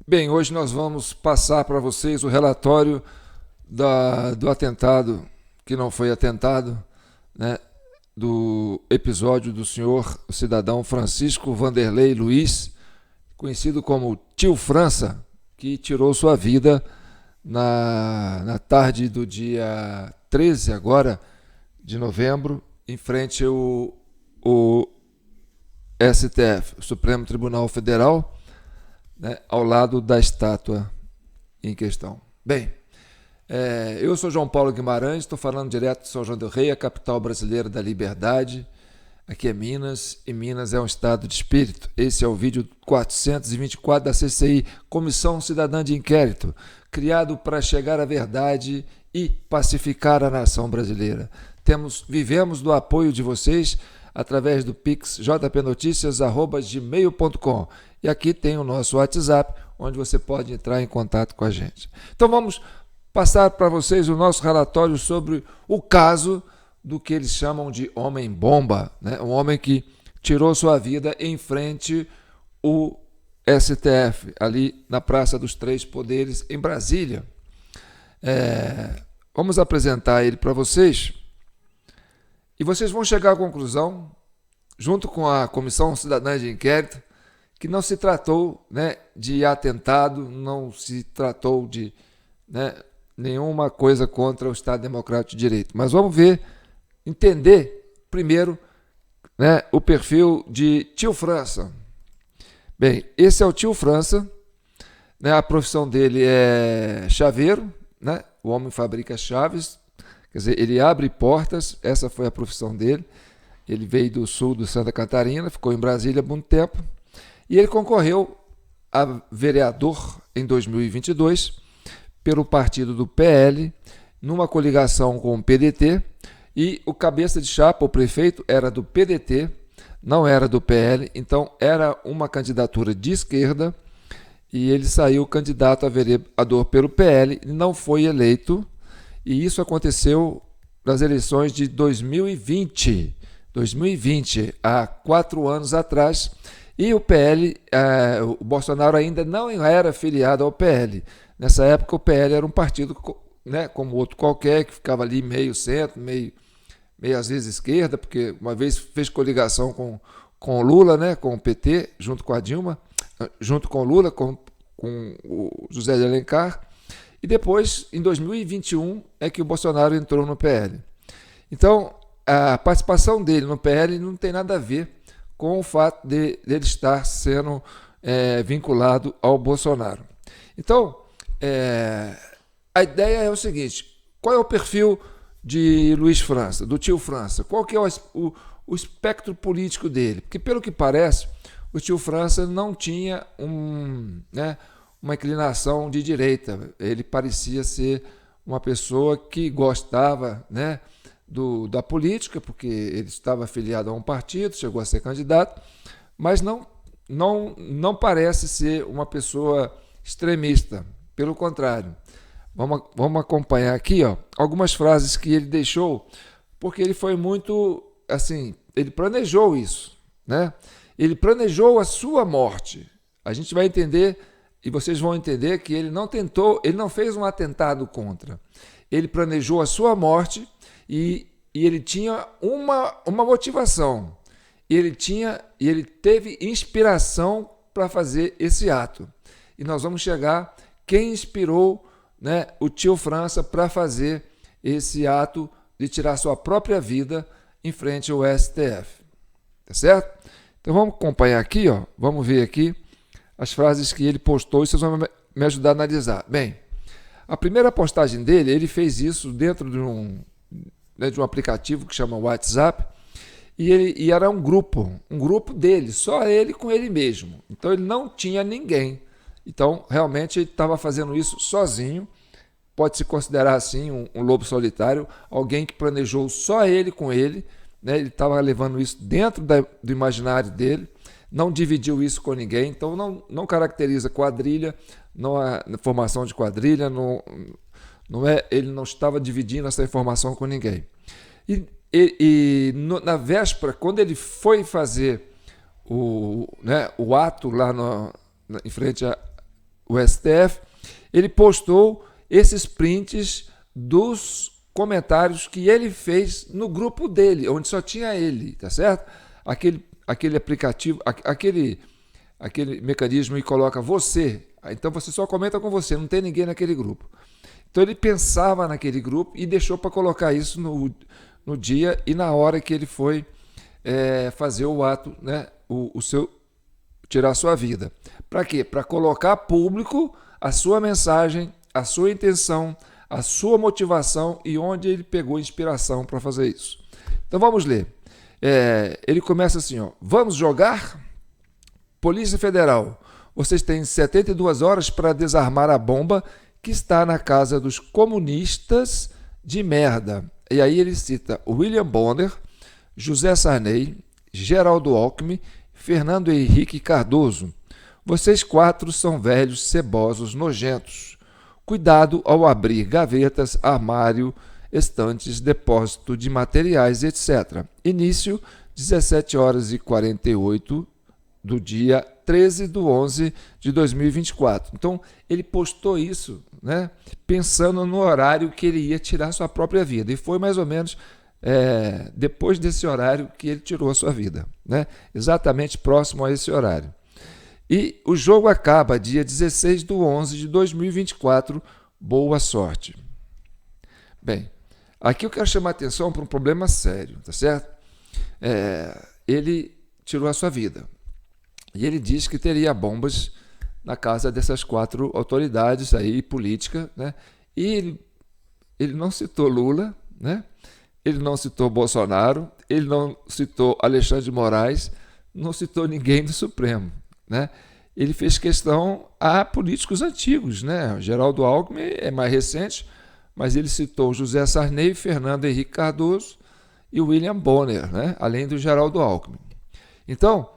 Bem, hoje nós vamos passar para vocês o relatório do atentado, que não foi atentado, né, do episódio do senhor o cidadão Francisco Vanderlei Luiz, conhecido como Tio França, que tirou sua vida na tarde do dia 13 agora de novembro, em frente ao STF, o Supremo Tribunal Federal, né, ao lado da estátua em questão. Bem, eu sou João Paulo Guimarães, estou falando direto de São João del Rei, a capital brasileira da liberdade. Aqui é Minas, e Minas é um estado de espírito. Esse é o vídeo 424 da CCI, Comissão Cidadã de Inquérito, criado para chegar à verdade e pacificar a nação brasileira. Vivemos do apoio de vocês através do Pix jpnoticias@gmail.com. E aqui tem o nosso WhatsApp, onde você pode entrar em contato com a gente. Então vamos passar para vocês o nosso relatório sobre o caso do que eles chamam de homem-bomba, né? Um homem que tirou sua vida em frente ao STF, ali na Praça dos Três Poderes, em Brasília. Vamos apresentar ele para vocês e vocês vão chegar à conclusão, junto com a Comissão Cidadã de Inquérito, que não se tratou, né, de atentado, não se tratou de, né, nenhuma coisa contra o Estado Democrático de Direito. Mas vamos entender primeiro, né, o perfil de Tio França. Bem, esse é o Tio França, né, a profissão dele é chaveiro, né, o homem fabrica chaves, quer dizer, ele abre portas, essa foi a profissão dele. Ele veio do sul de Santa Catarina, ficou em Brasília há muito tempo, e ele concorreu a vereador em 2022 pelo partido do PL, numa coligação com o PDT, e o cabeça de chapa, o prefeito, era do PDT, não era do PL, então era uma candidatura de esquerda, e ele saiu candidato a vereador pelo PL, e não foi eleito, e isso aconteceu nas eleições de 2020, há 4 anos atrás, e o PL, o Bolsonaro ainda não era filiado ao PL. Nessa época o PL era um partido, né, como outro qualquer, que ficava ali meio centro, meio às vezes esquerda, porque uma vez fez coligação com o Lula, né, com o PT, junto com a Dilma, junto com o Lula, com o José de Alencar, e depois, em 2021, é que o Bolsonaro entrou no PL. Então, a participação dele no PL não tem nada a ver com o fato dele estar sendo vinculado ao Bolsonaro. Então, a ideia é o seguinte: qual é o perfil de Luiz França, do Tio França? Qual que é o espectro político dele? Porque, pelo que parece, o Tio França não tinha uma inclinação de direita. Ele parecia ser uma pessoa que gostava, né, da política, porque ele estava afiliado a um partido, chegou a ser candidato, mas não parece ser uma pessoa extremista. Pelo contrário. Vamos acompanhar aqui, ó, algumas frases que ele deixou, porque ele foi muito, assim, ele planejou isso, né? Ele planejou a sua morte. A gente vai entender, e vocês vão entender, que ele não fez um atentado contra. Ele planejou a sua morte e ele tinha uma motivação. Ele teve inspiração para fazer esse ato. E nós vamos chegar quem inspirou, né, o Tio França para fazer esse ato de tirar sua própria vida em frente ao STF. Tá certo? Então vamos acompanhar aqui, ó, vamos ver aqui as frases que ele postou e vocês vão me ajudar a analisar. Bem, a primeira postagem dele, ele fez isso dentro de um aplicativo que chama WhatsApp, e era um grupo dele, só ele com ele mesmo. Então ele não tinha ninguém. Então realmente ele estava fazendo isso sozinho. Pode-se considerar assim um lobo solitário, alguém que planejou só ele com ele, né? Ele estava levando isso dentro do imaginário dele, não dividiu isso com ninguém, então não caracteriza quadrilha, não há formação de quadrilha, ele não estava dividindo essa informação com ninguém. Na véspera, quando ele foi fazer o ato lá em frente o STF, ele postou esses prints dos comentários que ele fez no grupo dele, onde só tinha ele, tá certo? Aquele aplicativo, aquele mecanismo que coloca você, então você só comenta com você, não tem ninguém naquele grupo. Então ele pensava naquele grupo e deixou para colocar isso no dia e na hora que ele foi fazer o ato, né, tirar a sua vida. Para quê? Para colocar público a sua mensagem, a sua intenção, a sua motivação e onde ele pegou inspiração para fazer isso. Então vamos ler. Ele começa assim, ó: vamos jogar? Polícia Federal, vocês têm 72 horas para desarmar a bomba que está na casa dos comunistas de merda. E aí ele cita William Bonner, José Sarney, Geraldo Alckmin, Fernando Henrique Cardoso. Vocês 4 são velhos, cebosos, nojentos. Cuidado ao abrir gavetas, armário, estantes, depósito de materiais, etc. Início, 17 horas e 48 do dia 13 de 11 de 2024. Então, ele postou isso, né, pensando no horário que ele ia tirar sua própria vida. E foi mais ou menos depois desse horário que ele tirou a sua vida, né? Exatamente próximo a esse horário. E o jogo acaba dia 16 de 11 de 2024. Boa sorte. Bem, aqui eu quero chamar a atenção para um problema sério, tá certo? Ele tirou a sua vida. E ele disse que teria bombas na casa dessas 4 autoridades aí políticas, né? E ele não citou Lula, né? Ele não citou Bolsonaro, ele não citou Alexandre de Moraes, não citou ninguém do Supremo, né? Ele fez questão a políticos antigos, né? Geraldo Alckmin é mais recente, mas ele citou José Sarney, Fernando Henrique Cardoso e William Bonner, né? Além do Geraldo Alckmin. Então,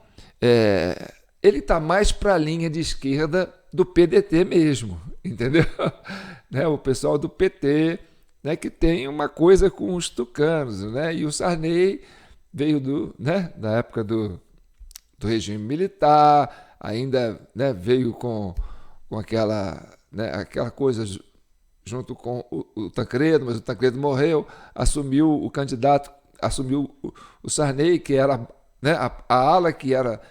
ele está mais para a linha de esquerda do PDT mesmo, entendeu? Né? O pessoal do PT, né, que tem uma coisa com os tucanos, né? E o Sarney veio da época do regime militar, ainda, né, veio com aquela coisa junto com o Tancredo, mas o Tancredo morreu, assumiu o Sarney, que era, né, a ala que era,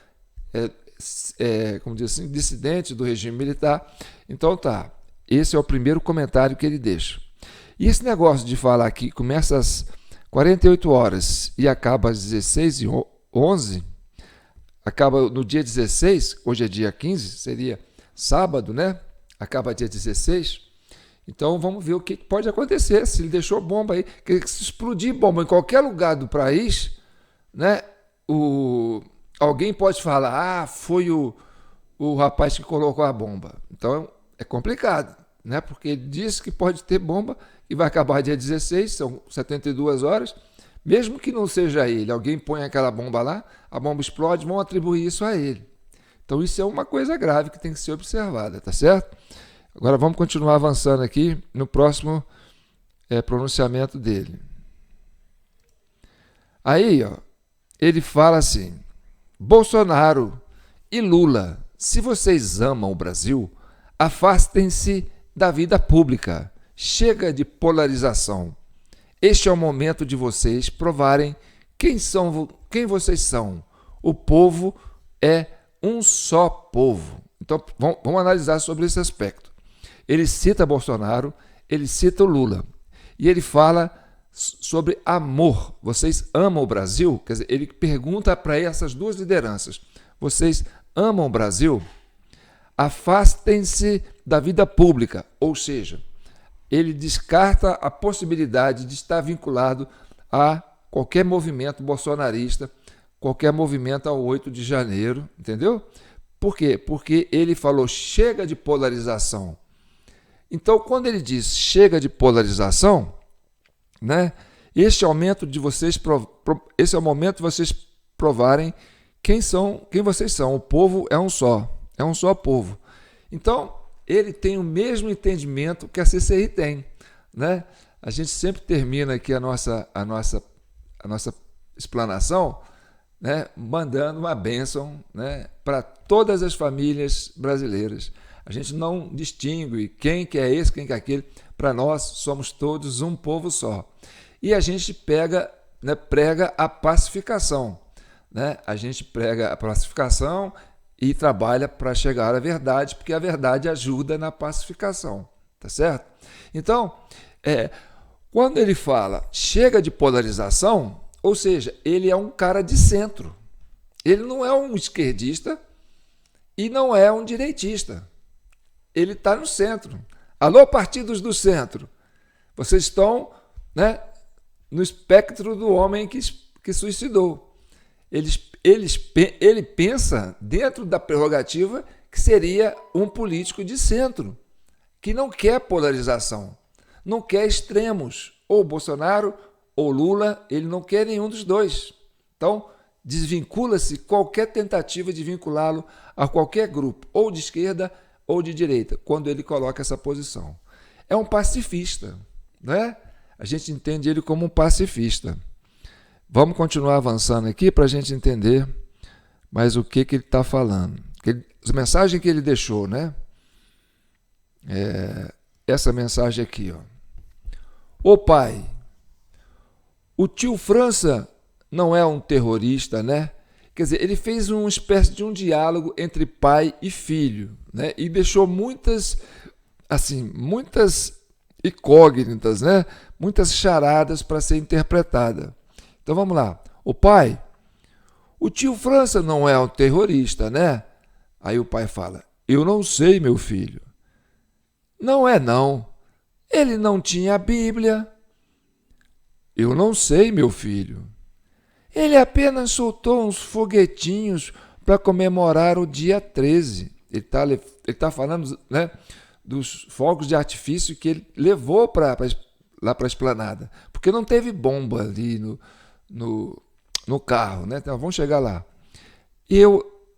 como diz assim, dissidente do regime militar. Então tá, esse é o primeiro comentário que ele deixa. E esse negócio de falar que começa às 48 horas e acaba às 16h11, acaba no dia 16, hoje é dia 15, seria sábado, né? Acaba dia 16. Então vamos ver o que pode acontecer, se ele deixou bomba aí, que se explodir bomba em qualquer lugar do país, né? Alguém pode falar, foi o rapaz que colocou a bomba. Então é complicado, né? Porque ele disse que pode ter bomba e vai acabar dia 16, são 72 horas. Mesmo que não seja ele, alguém põe aquela bomba lá, a bomba explode, vão atribuir isso a ele. Então isso é uma coisa grave que tem que ser observada, tá certo? Agora vamos continuar avançando aqui no próximo pronunciamento dele. Aí, ó, ele fala assim: Bolsonaro e Lula, se vocês amam o Brasil, afastem-se da vida pública. Chega de polarização. Este é o momento de vocês provarem quem vocês são. O povo é um só povo. Então, vamos analisar sobre esse aspecto. Ele cita Bolsonaro, ele cita o Lula. E ele fala sobre amor. Vocês amam o Brasil? Quer dizer, ele pergunta para essas 2 lideranças: vocês amam o Brasil? Afastem-se da vida pública. Ou seja, ele descarta a possibilidade de estar vinculado a qualquer movimento bolsonarista, qualquer movimento ao 8 de janeiro, entendeu? Por quê? Porque ele falou chega de polarização. Então, quando ele diz chega de polarização, né, esse é o momento de vocês provarem quem vocês são. O povo é um só povo. Então, ele tem o mesmo entendimento que a CCI tem, né? A gente sempre termina aqui a nossa explanação, né, mandando uma bênção, né, para todas as famílias brasileiras. A gente não distingue quem que é esse, quem que é aquele. Para nós, somos todos um povo só. E a gente prega a pacificação. Né? A gente prega a pacificação e trabalha para chegar à verdade, porque a verdade ajuda na pacificação. Tá certo? Então, quando ele fala chega de polarização, ou seja, ele é um cara de centro. Ele não é um esquerdista e não é um direitista. Ele está no centro. Alô, partidos do centro. Vocês estão, né, no espectro do homem que suicidou. Ele pensa dentro da prerrogativa que seria um político de centro, que não quer polarização, não quer extremos, ou Bolsonaro ou Lula, ele não quer nenhum dos dois. Então, desvincula-se qualquer tentativa de vinculá-lo a qualquer grupo, ou de esquerda ou de direita, quando ele coloca essa posição. É um pacifista, né? A gente entende ele como um pacifista. Vamos continuar avançando aqui para a gente entender mais o que ele está falando. A mensagem que ele deixou, né? Essa mensagem aqui, ó. Ô pai, o tio França não é um terrorista, né? Quer dizer, ele fez uma espécie de um diálogo entre pai e filho, né? E deixou muitas incógnitas, né? Muitas charadas para ser interpretada. Então vamos lá. O pai, o tio França não é um terrorista, né? Aí o pai fala, eu não sei, meu filho. Não é não. Ele não tinha a Bíblia. Eu não sei, meu filho. Ele apenas soltou uns foguetinhos para comemorar o dia 13. Ele tá falando, né, dos fogos de artifício que ele levou lá para a esplanada. Porque não teve bomba ali no carro, né? Então vamos chegar lá.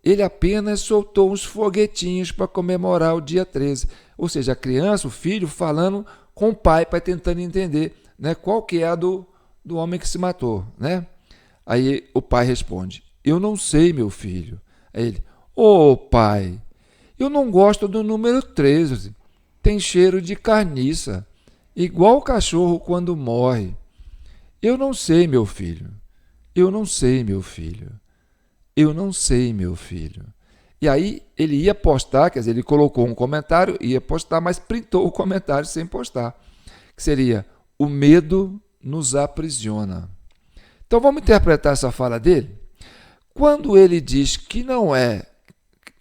Ele apenas soltou uns foguetinhos para comemorar o dia 13. Ou seja, a criança, o filho, falando com o pai para tentando entender, né, qual que é a do homem que se matou, né? Aí o pai responde, eu não sei, meu filho. Aí ele, ô pai, eu não gosto do número 13, tem cheiro de carniça, igual o cachorro quando morre. Eu não sei, meu filho, eu não sei, meu filho, eu não sei, meu filho. E aí ele ia postar, quer dizer, ele colocou um comentário, ia postar, mas printou o comentário sem postar, que seria, o medo nos aprisiona. Então vamos interpretar essa fala dele. Quando ele diz que não é,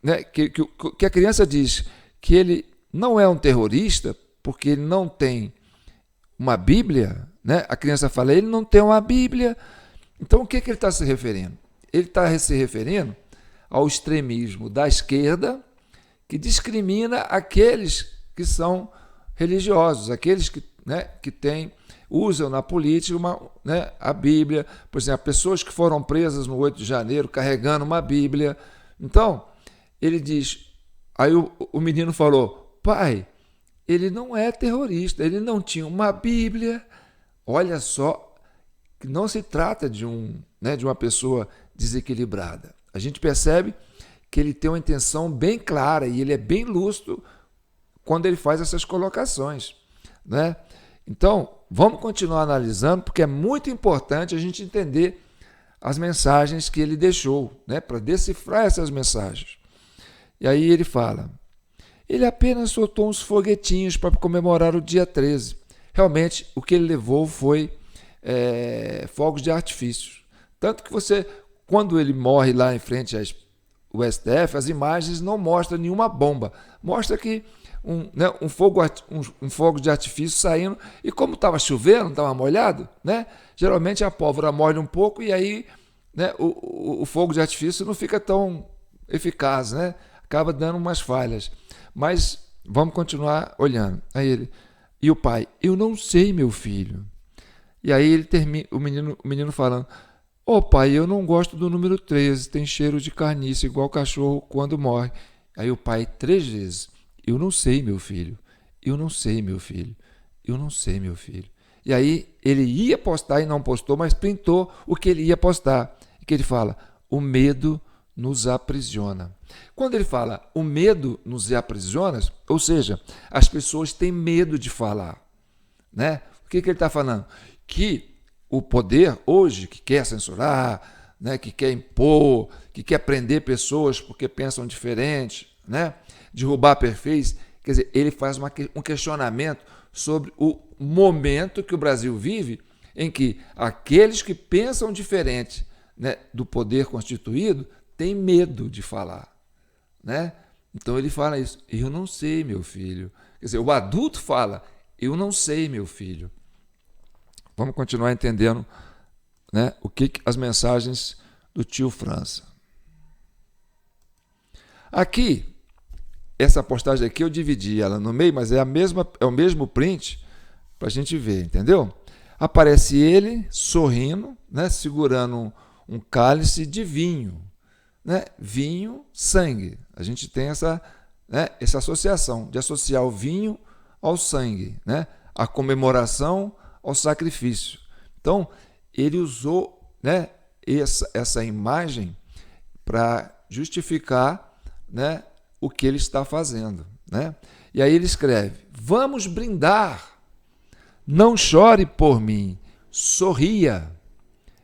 né, que a criança diz que ele não é um terrorista, porque ele não tem uma Bíblia, né? A criança fala, ele não tem uma Bíblia. Então o que ele está se referindo? Ele está se referindo ao extremismo da esquerda, que discrimina aqueles que são religiosos, aqueles que, né, que usam na política né, a Bíblia. Por exemplo, pessoas que foram presas no 8 de janeiro carregando uma Bíblia. Então, ele diz, aí o menino falou, pai, ele não é terrorista, ele não tinha uma Bíblia. Olha só, que não se trata de uma pessoa desequilibrada. A gente percebe que ele tem uma intenção bem clara e ele é bem lúcido quando ele faz essas colocações, né? Então, vamos continuar analisando, porque é muito importante a gente entender as mensagens que ele deixou, né, para decifrar essas mensagens. E aí ele fala, ele apenas soltou uns foguetinhos para comemorar o dia 13. Realmente, o que ele levou foi fogos de artifício. Tanto que quando ele morre lá em frente ao STF, as imagens não mostram nenhuma bomba. Mostra que um fogo de artifício saindo, e como estava chovendo, estava molhado, né? Geralmente a pólvora molha um pouco e aí, né, o fogo de artifício não fica tão eficaz, né? Acaba dando umas falhas. Mas vamos continuar olhando. Aí ele, e o pai, eu não sei, meu filho. E aí ele termina, o menino falando, ô pai, eu não gosto do número 13, tem cheiro de carniça, igual cachorro quando morre. Aí o pai 3 vezes, eu não sei, meu filho, eu não sei, meu filho, eu não sei, meu filho. E aí ele ia postar e não postou, mas printou o que ele ia postar. E que ele fala, o medo nos aprisiona. Quando ele fala o medo nos aprisiona, ou seja, as pessoas têm medo de falar, né? O que ele está falando? Que o poder hoje, que quer censurar, né, que quer impor, que quer prender pessoas porque pensam diferente, né, derrubar perfis, quer dizer, ele faz um questionamento sobre o momento que o Brasil vive, em que aqueles que pensam diferente, né, do poder constituído têm medo de falar, né? Então ele fala isso, eu não sei, meu filho. Quer dizer, o adulto fala, eu não sei, meu filho. Vamos continuar entendendo, né, o que as mensagens do tio França. Aqui, essa postagem aqui eu dividi ela no meio, mas é o mesmo print para a gente ver, entendeu? Aparece ele sorrindo, né, segurando um cálice de vinho, né? Vinho, sangue. A gente tem essa associação de associar o vinho ao sangue, né? A comemoração ao sacrifício. Então, ele usou, né, essa imagem para justificar, né, o que ele está fazendo, né? E aí ele escreve: vamos brindar, não chore por mim, sorria,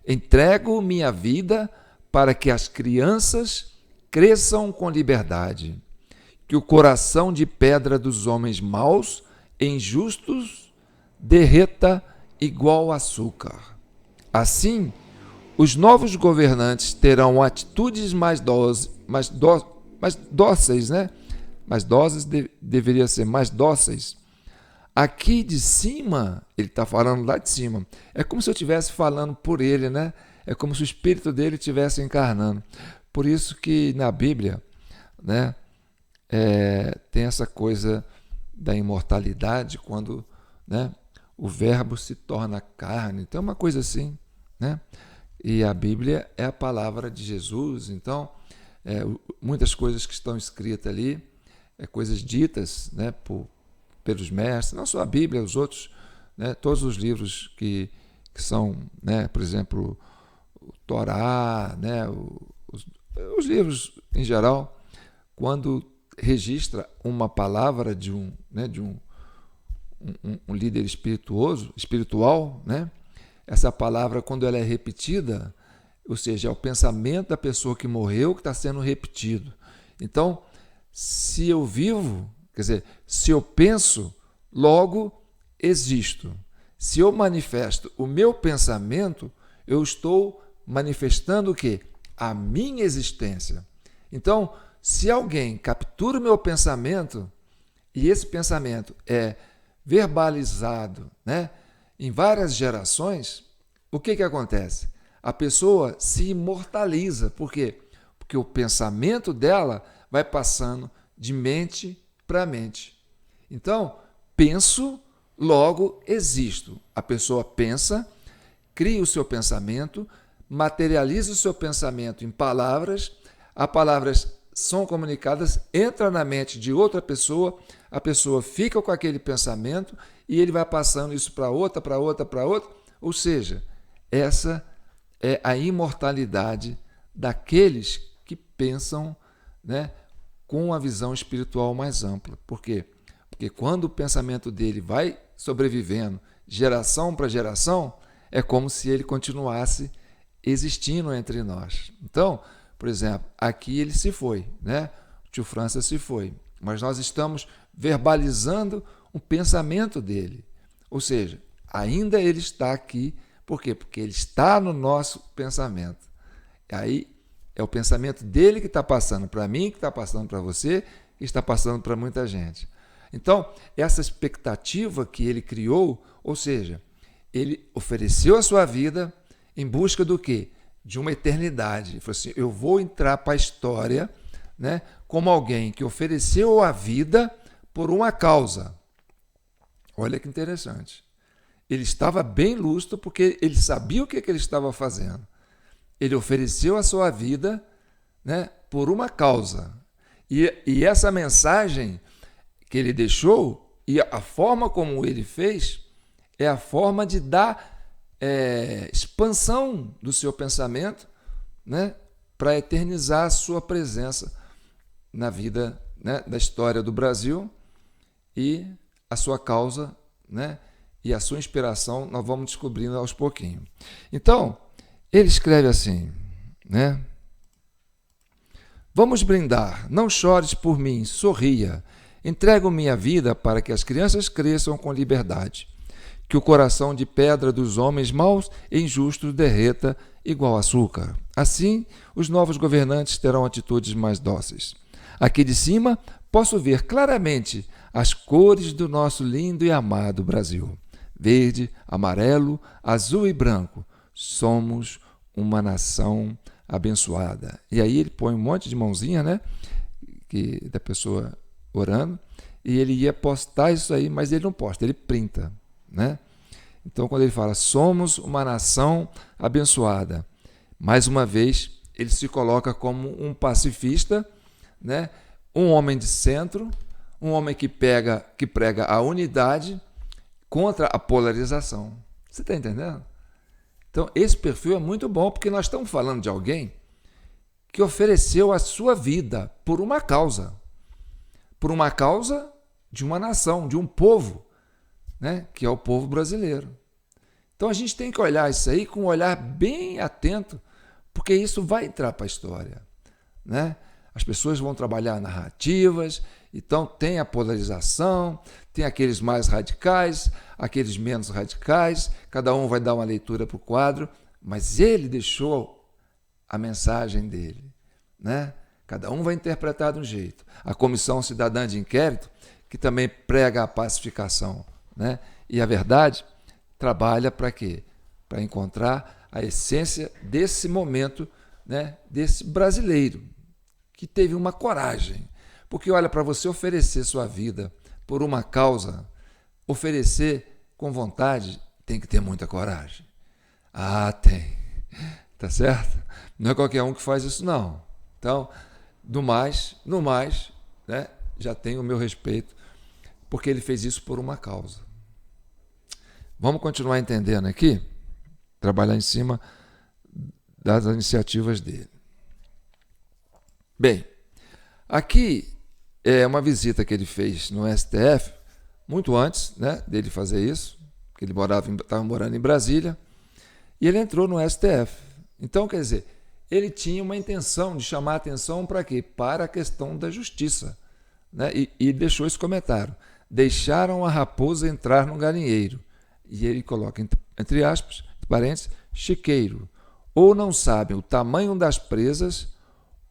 entrego minha vida para que as crianças cresçam com liberdade, que o coração de pedra dos homens maus e injustos derreta igual açúcar. Assim, os novos governantes terão atitudes mais dóceis, né? Mais dóceis, deveria ser mais dóceis. Aqui de cima, ele está falando lá de cima. É como se eu estivesse falando por ele, né? É como se o espírito dele estivesse encarnando. Por isso que na Bíblia, né, tem essa coisa da imortalidade, quando, né, o verbo se torna carne. Então é uma coisa assim, né? E a Bíblia é a palavra de Jesus. Então, muitas coisas que estão escritas ali, coisas ditas, né, pelos mestres, não só a Bíblia, os outros, né, todos os livros que são, né, por exemplo, o Torá, né, os livros em geral, quando registra uma palavra de um líder espiritual, né, essa palavra, quando ela é repetida, ou seja, é o pensamento da pessoa que morreu que está sendo repetido. Então, se eu vivo, quer dizer, se eu penso, logo existo. Se eu manifesto o meu pensamento, eu estou manifestando o quê? A minha existência. Então, se alguém captura o meu pensamento, e esse pensamento é verbalizado, né, em várias gerações, o que acontece? A pessoa se imortaliza. Por quê? Porque o pensamento dela vai passando de mente para mente. Então, penso, logo existo. A pessoa pensa, cria o seu pensamento, materializa o seu pensamento em palavras, as palavras são comunicadas, entra na mente de outra pessoa, a pessoa fica com aquele pensamento e ele vai passando isso para outra, para outra, para outra. Ou seja, essa é a imortalidade daqueles que pensam, né, com uma visão espiritual mais ampla. Por quê? Porque quando o pensamento dele vai sobrevivendo geração para geração, é como se ele continuasse existindo entre nós. Então, por exemplo, aqui ele se foi, né? O tio França se foi, mas nós estamos verbalizando um pensamento dele. Ou seja, ainda ele está aqui. Por quê? Porque ele está no nosso pensamento. Aí é o pensamento dele que está passando para mim, que está passando para você, que está passando para muita gente. Então, essa expectativa que ele criou, ou seja, ele ofereceu a sua vida em busca do quê? De uma eternidade. Ele falou assim, eu vou entrar para a história, né, como alguém que ofereceu a vida por uma causa. Olha que interessante. Ele estava bem lúcido porque ele sabia o que ele estava fazendo. Ele ofereceu a sua vida, né, por uma causa. E essa mensagem que ele deixou, e a forma como ele fez, é a forma de dar expansão do seu pensamento, né, para eternizar a sua presença na vida, né, da história do Brasil, e a sua causa, né, e a sua inspiração nós vamos descobrindo aos pouquinhos. Então, ele escreve assim, né? Vamos brindar, não chores por mim, sorria. Entrego minha vida para que as crianças cresçam com liberdade. Que o coração de pedra dos homens maus e injustos derreta igual açúcar. Assim, os novos governantes terão atitudes mais dóceis. Aqui de cima, posso ver claramente as cores do nosso lindo e amado Brasil. Verde, amarelo, azul e branco. Somos uma nação abençoada. E aí ele põe um monte de mãozinha, né? Da pessoa orando, e ele ia postar isso aí, mas ele não posta, ele printa, né? Então, quando ele fala, somos uma nação abençoada, mais uma vez, ele se coloca como um pacifista, né? Um homem de centro, um homem que prega a unidade contra a polarização. Você está entendendo? Então, esse perfil é muito bom, porque nós estamos falando de alguém que ofereceu a sua vida por uma causa de uma nação, de um povo, né? Que é o povo brasileiro. Então, a gente tem que olhar isso aí com um olhar bem atento, porque isso vai entrar para a história, né? As pessoas vão trabalhar narrativas, então tem a polarização, tem aqueles mais radicais, aqueles menos radicais, cada um vai dar uma leitura para o quadro, mas ele deixou a mensagem dele, né? Cada um vai interpretar de um jeito. A Comissão Cidadã de Inquérito, que também prega a pacificação, né? E a verdade, trabalha para quê? Para encontrar a essência desse momento, né? Desse brasileiro, que teve uma coragem. Porque, olha, para você oferecer sua vida por uma causa, oferecer com vontade, tem que ter muita coragem. Ah, tem. Tá certo? Não é qualquer um que faz isso, não. Então, no mais, né, já tenho o meu respeito, porque ele fez isso por uma causa. Vamos continuar entendendo aqui, trabalhar em cima das iniciativas dele. Bem, aqui é uma visita que ele fez no STF, muito antes, né, dele fazer isso, porque ele estava morando em Brasília, e ele entrou no STF. Então, quer dizer, ele tinha uma intenção de chamar a atenção para quê? Para a questão da justiça, né? E deixou esse comentário. Deixaram a raposa entrar no galinheiro. E ele coloca, entre aspas, parênteses, chiqueiro. Ou não sabem o tamanho das presas,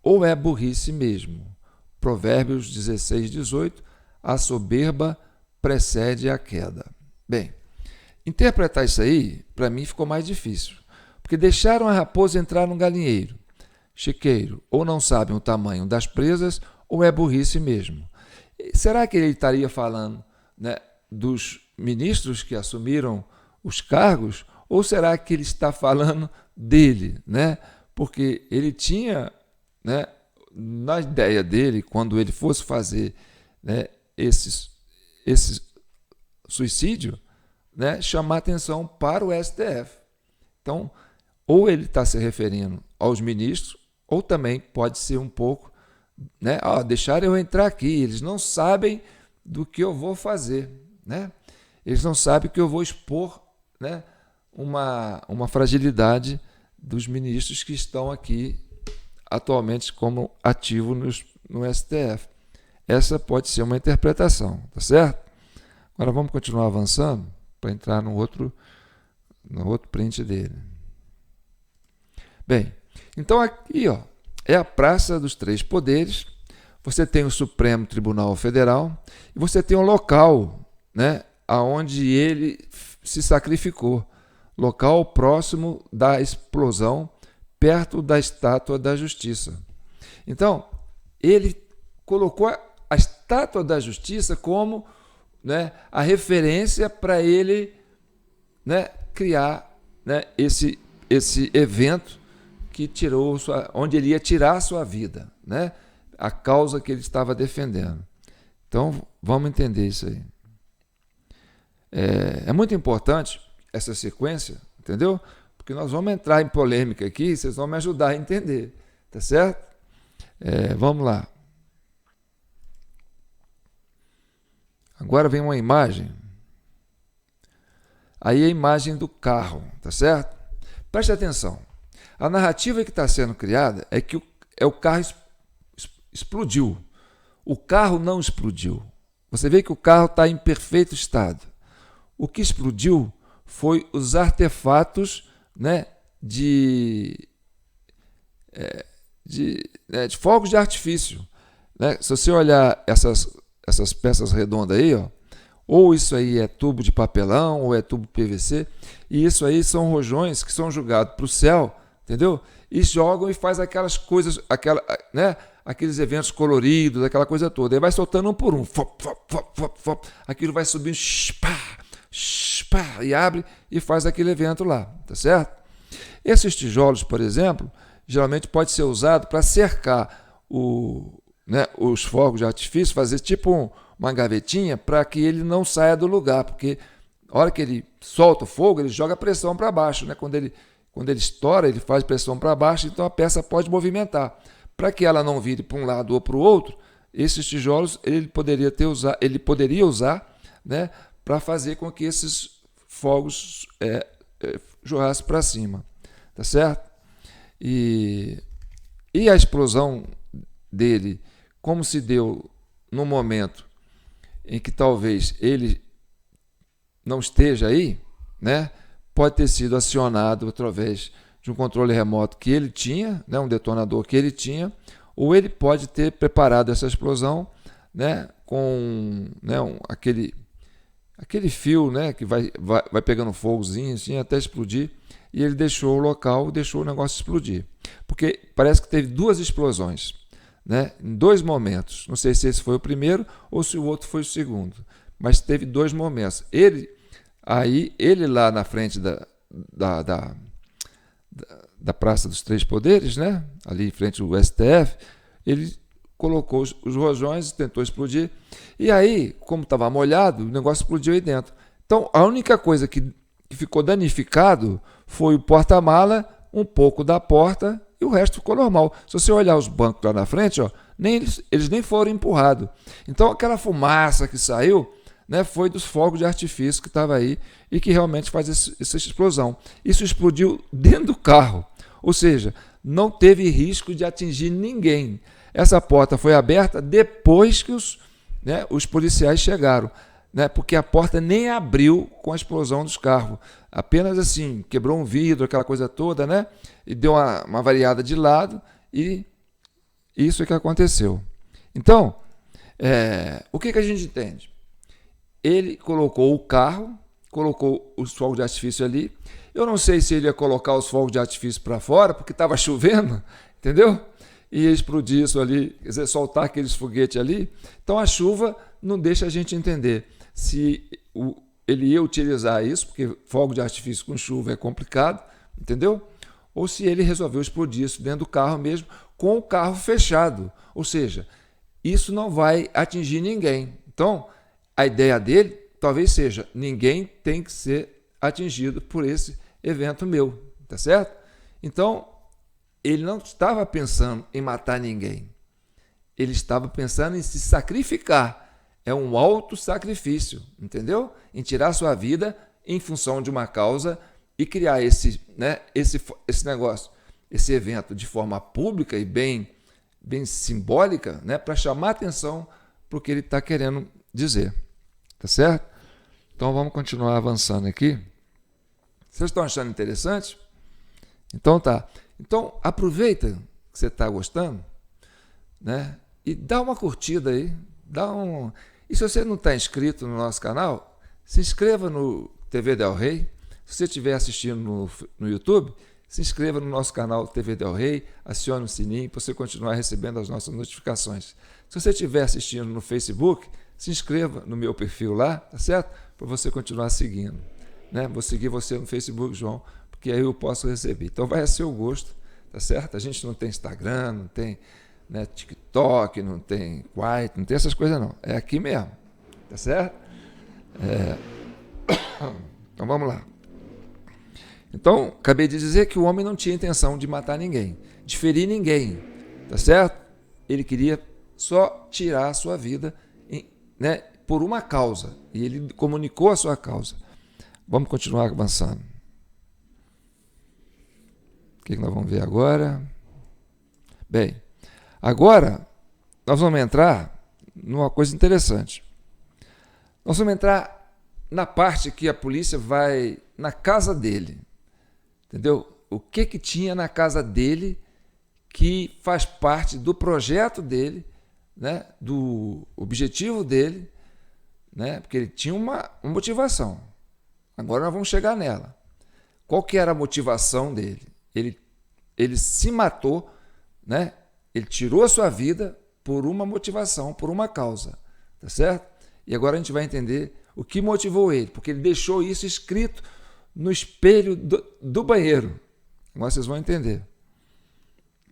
ou é burrice mesmo. Provérbios 16, 18, a soberba precede a queda. Bem, interpretar isso aí, para mim, ficou mais difícil. Porque deixaram a raposa entrar no galinheiro. Chiqueiro, ou não sabem o tamanho das presas, ou é burrice mesmo. Será que ele estaria falando, né, dos ministros que assumiram os cargos? Ou será que ele está falando dele, né? Porque ele tinha, né, na ideia dele, quando ele fosse fazer, né, esse suicídio, né, chamar atenção para o STF. Então, ou ele está se referindo aos ministros, ou também pode ser um pouco, né, deixaram eu entrar aqui, eles não sabem do que eu vou fazer, né? Eles não sabem que eu vou expor, né, uma fragilidade dos ministros que estão aqui atualmente como ativos no STF. Essa pode ser uma interpretação, tá certo? Agora vamos continuar avançando para entrar no outro print dele. Bem, então aqui, é a Praça dos Três Poderes. Você tem o Supremo Tribunal Federal e você tem um local, né, aonde ele se sacrificou, local próximo da explosão, perto da Estátua da Justiça. Então, ele colocou a Estátua da Justiça como, né, a referência para ele, né, criar, né, esse evento que onde ele ia tirar a sua vida, né, a causa que ele estava defendendo. Então, vamos entender isso aí. É muito importante essa sequência, entendeu? Porque nós vamos entrar em polêmica aqui, vocês vão me ajudar a entender, tá certo? Vamos lá. Agora vem uma imagem. Aí a imagem do carro, tá certo? Preste atenção. A narrativa que está sendo criada é que o carro explodiu. O carro não explodiu. Você vê que o carro está em perfeito estado. O que explodiu foi os artefatos, né, de fogos de artifício. Né? Se você olhar essas peças redondas aí, ó, ou isso aí é tubo de papelão, ou é tubo PVC, e isso aí são rojões que são jogados para o céu, entendeu? E jogam e faz aquelas coisas, né? Aqueles eventos coloridos, aquela coisa toda. Aí vai soltando um por um. Fop, fop, fop, fop, fop. Aquilo vai subindo, e abre e faz aquele evento lá, tá certo? Esses tijolos, por exemplo, geralmente pode ser usado para cercar os fogos de artifício, fazer tipo uma gavetinha para que ele não saia do lugar, porque a hora que ele solta o fogo, ele joga pressão para baixo, né? Quando ele estoura, ele faz pressão para baixo, então a peça pode movimentar. Para que ela não vire para um lado ou para o outro, esses tijolos ele poderia usar, né, para fazer com que esses fogos jorrassem para cima, tá certo? E a explosão dele, como se deu no momento em que talvez ele não esteja aí, né, pode ter sido acionado através de um controle remoto que ele tinha, né, um detonador que ele tinha, ou ele pode ter preparado essa explosão, né, com, né, aquele fio, né, que vai pegando fogozinho assim, até explodir, e ele deixou o local, deixou o negócio explodir. Porque parece que teve duas explosões, né, em dois momentos. Não sei se esse foi o primeiro ou se o outro foi o segundo, mas teve dois momentos. Ele lá na frente da Praça dos Três Poderes, né, ali em frente ao STF, ele colocou os rojões e tentou explodir. E aí, como estava molhado, o negócio explodiu aí dentro. Então, a única coisa que ficou danificado foi o porta-mala, um pouco da porta, e o resto ficou normal. Se você olhar os bancos lá na frente, ó, eles nem foram empurrados. Então, aquela fumaça que saiu, né, foi dos fogos de artifício que estava aí e que realmente faz essa explosão. Isso explodiu dentro do carro, ou seja, não teve risco de atingir ninguém. Essa porta foi aberta depois que os policiais chegaram, né, porque a porta nem abriu com a explosão dos carros. Apenas assim, quebrou um vidro, aquela coisa toda, né, e deu uma variada de lado, e isso é que aconteceu. Então, o que a gente entende? Ele colocou o carro, colocou os fogos de artifício ali. Eu não sei se ele ia colocar os fogos de artifício para fora, porque estava chovendo, entendeu? Ia explodir isso ali, quer dizer, soltar aqueles foguetes ali. Então a chuva não deixa a gente entender se ele ia utilizar isso, porque fogo de artifício com chuva é complicado, entendeu? Ou se ele resolveu explodir isso dentro do carro mesmo, com o carro fechado. Ou seja, isso não vai atingir ninguém. Então, a ideia dele talvez seja: ninguém tem que ser atingido por esse evento meu, tá certo? Então, ele não estava pensando em matar ninguém. Ele estava pensando em se sacrificar. É um autossacrifício, entendeu? Em tirar sua vida em função de uma causa e criar esse negócio, esse evento de forma pública e bem simbólica, né, para chamar atenção para o que ele está querendo dizer. Tá certo? Então vamos continuar avançando aqui. Vocês estão achando interessante? Então tá. Então aproveita que você está gostando, né? E dá uma curtida aí. E se você não está inscrito no nosso canal, se inscreva no TV Del Rey. Se você estiver assistindo no YouTube, se inscreva no nosso canal TV Del Rey, acione o sininho para você continuar recebendo as nossas notificações. Se você estiver assistindo no Facebook, se inscreva no meu perfil lá, tá certo? Para você continuar seguindo, né? Vou seguir você no Facebook, João, porque aí eu posso receber. Então vai a seu gosto, tá certo? A gente não tem Instagram, não tem, né, TikTok, não tem Quite, não tem essas coisas não. É aqui mesmo, tá certo? Então vamos lá. Então, acabei de dizer que o homem não tinha intenção de matar ninguém. de ferir ninguém, tá certo? Ele queria só tirar a sua vida, né, por uma causa, e ele comunicou a sua causa. Vamos continuar avançando. O que nós vamos ver agora? Bem, agora nós vamos entrar numa coisa interessante. Nós vamos entrar na parte que a polícia vai na casa dele, entendeu? O que tinha na casa dele que faz parte do projeto dele, né? Do objetivo dele, né? Porque ele tinha uma motivação. Agora nós vamos chegar nela. Qual que era a motivação dele? Ele se matou, né? Ele tirou a sua vida por uma motivação, por uma causa, tá certo? E agora a gente vai entender o que motivou ele, porque ele deixou isso escrito no espelho do banheiro. Agora vocês vão entender.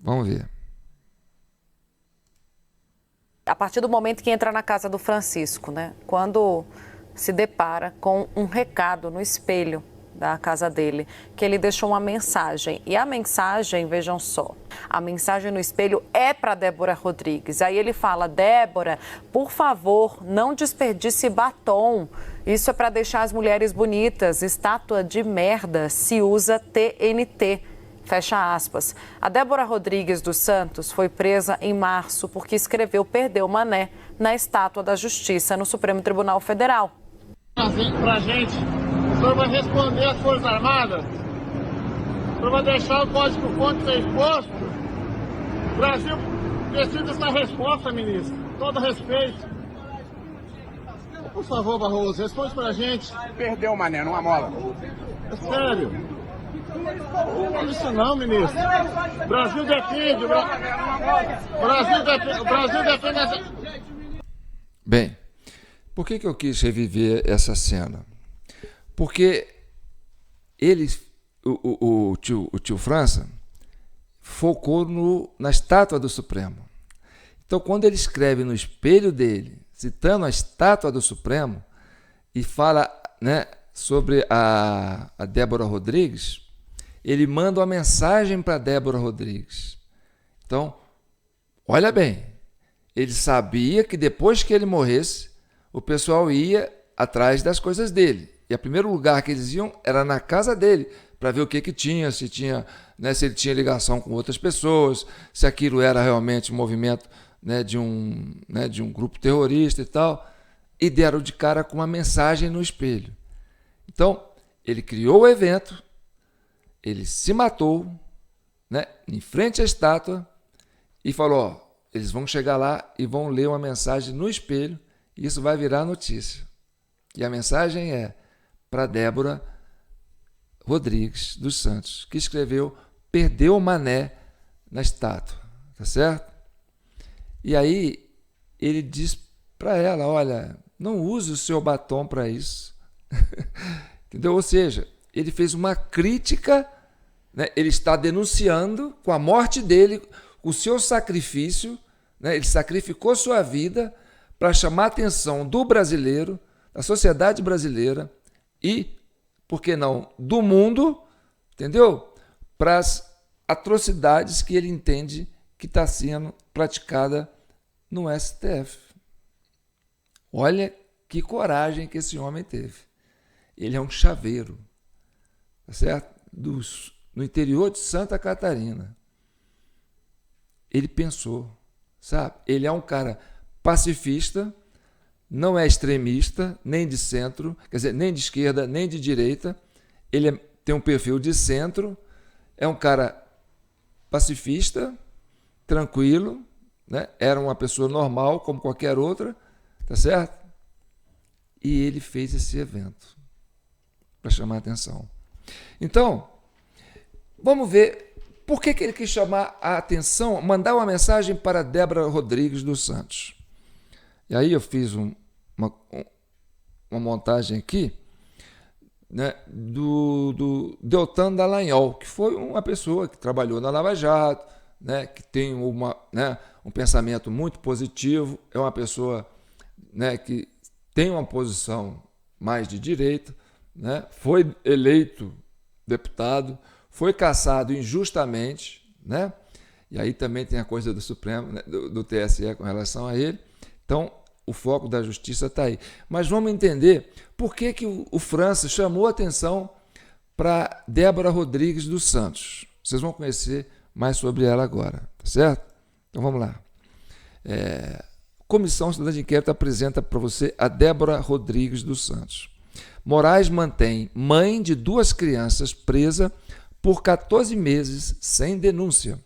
Vamos ver. A partir do momento que entra na casa do Francisco, né? Quando se depara com um recado no espelho da casa dele, que ele deixou uma mensagem. E a mensagem, vejam só, a mensagem no espelho é para Débora Rodrigues. Aí ele fala: Débora, por favor, não desperdice batom. Isso é para deixar as mulheres bonitas. Estátua de merda se usa TNT. Fecha aspas. A Débora Rodrigues dos Santos foi presa em março porque escreveu "Perdeu Mané" na estátua da Justiça no Supremo Tribunal Federal. Pra gente, o senhor vai responder às Forças Armadas? O senhor vai deixar o código-fonte ser exposto? O Brasil precisa dessa resposta, ministro. Todo respeito. Por favor, Barroso, responde pra gente. Perdeu, Mané, numa mola. É sério. Não isso não, ministro. O Brasil defende. O Brasil defende essa... Bem, por que eu quis reviver essa cena? Porque o tio França focou na estátua do Supremo. Então, quando ele escreve no espelho dele, citando a estátua do Supremo, e fala, né, sobre a Débora Rodrigues, ele manda uma mensagem para Débora Rodrigues. Então, olha bem, ele sabia que depois que ele morresse, o pessoal ia atrás das coisas dele. E o primeiro lugar que eles iam era na casa dele, para ver o que tinha, se tinha, né, se ele tinha ligação com outras pessoas, se aquilo era realmente um movimento, né, de um grupo terrorista e tal. E deram de cara com uma mensagem no espelho. Então, ele criou o evento, ele se matou, né, em frente à estátua e falou: ó, eles vão chegar lá e vão ler uma mensagem no espelho e isso vai virar notícia. E a mensagem é para Débora Rodrigues dos Santos, que escreveu "Perdeu Mané" na estátua, tá certo? E aí ele diz para ela: olha, não use o seu batom para isso. Entendeu? Ou seja, ele fez uma crítica, né? Ele está denunciando com a morte dele, com o seu sacrifício, né? Ele sacrificou sua vida para chamar a atenção do brasileiro, da sociedade brasileira e, por que não, do mundo, entendeu? Para as atrocidades que ele entende que está sendo praticada no STF. Olha que coragem que esse homem teve. Ele é um chaveiro, tá certo? No interior de Santa Catarina. Ele pensou, sabe? Ele é um cara pacifista, não é extremista, nem de centro, quer dizer, nem de esquerda, nem de direita. Ele tem um perfil de centro, é um cara pacifista, tranquilo, né? Era uma pessoa normal, como qualquer outra, tá certo? E ele fez esse evento para chamar a atenção. Então, vamos ver por que ele quis chamar a atenção, mandar uma mensagem para Débora Rodrigues dos Santos. E aí eu fiz uma montagem aqui, né, do Deltan Dallagnol, que foi uma pessoa que trabalhou na Lava Jato, né, que tem um pensamento muito positivo, é uma pessoa, né, que tem uma posição mais de direita, né, foi eleito deputado, foi cassado injustamente, né, E aí também tem a coisa do Supremo, né, do TSE com relação a ele. Então, o foco da justiça está aí. Mas vamos entender por que o França chamou a atenção para Débora Rodrigues dos Santos. Vocês vão conhecer mais sobre ela agora, tá certo? Então vamos lá. Comissão Cidadã de Inquérito apresenta para você a Débora Rodrigues dos Santos. Moraes mantém mãe de 2 crianças presa por 14 meses sem denúncia.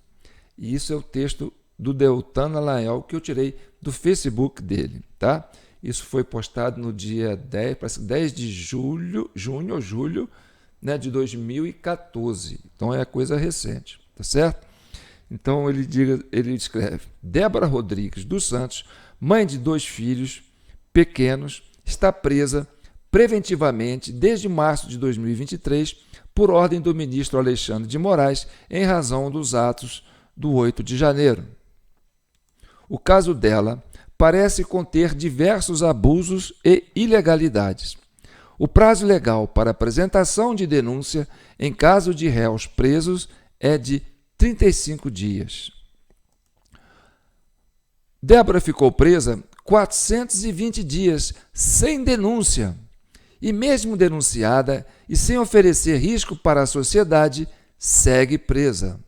E isso é o texto do Deltan Dallagnol que eu tirei do Facebook dele, tá? Isso foi postado no dia 10, parece 10 de junho ou julho, né, de 2014. Então é coisa recente, tá certo? Então ele escreve: Débora Rodrigues dos Santos, mãe de 2 filhos pequenos, está presa preventivamente desde março de 2023 por ordem do ministro Alexandre de Moraes em razão dos atos do 8 de janeiro. O caso dela parece conter diversos abusos e ilegalidades. O prazo legal para apresentação de denúncia em caso de réus presos é de 35 dias. Débora ficou presa 420 dias sem denúncia e, mesmo denunciada e sem oferecer risco para a sociedade, segue presa.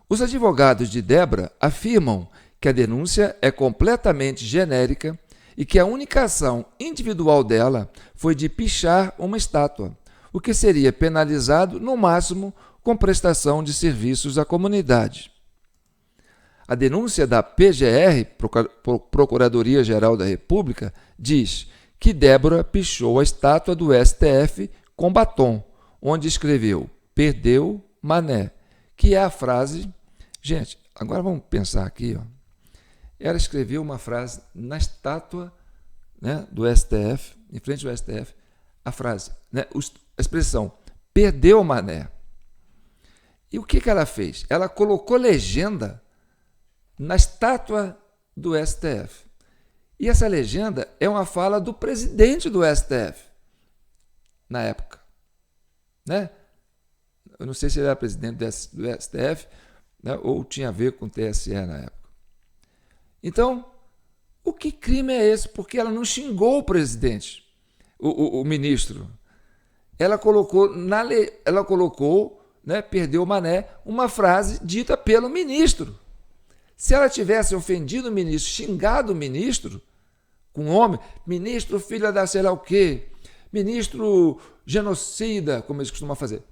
Os advogados de Débora afirmam que a denúncia é completamente genérica e que a única ação individual dela foi de pichar uma estátua, o que seria penalizado, no máximo, com prestação de serviços à comunidade. A denúncia da PGR, Procuradoria-Geral da República, diz que Débora pichou a estátua do STF com batom, onde escreveu "Perdeu Mané", que é a frase... Gente, agora vamos pensar aqui, ó. Ela escreveu uma frase na estátua, né, do STF, em frente ao STF, a frase, né, a expressão "Perdeu Mané". E o que ela fez? Ela colocou legenda na estátua do STF. E essa legenda é uma fala do presidente do STF, na época. Né? Eu não sei se ele era presidente do STF, né, ou tinha a ver com o TSE na época. Então, o que crime é esse? Porque ela não xingou o presidente, o ministro. Ela colocou, né, "Perdeu Mané", uma frase dita pelo ministro. Se ela tivesse ofendido o ministro, xingado o ministro, com homem, "ministro filha da sei lá o quê", "ministro genocida", como eles costumam fazer.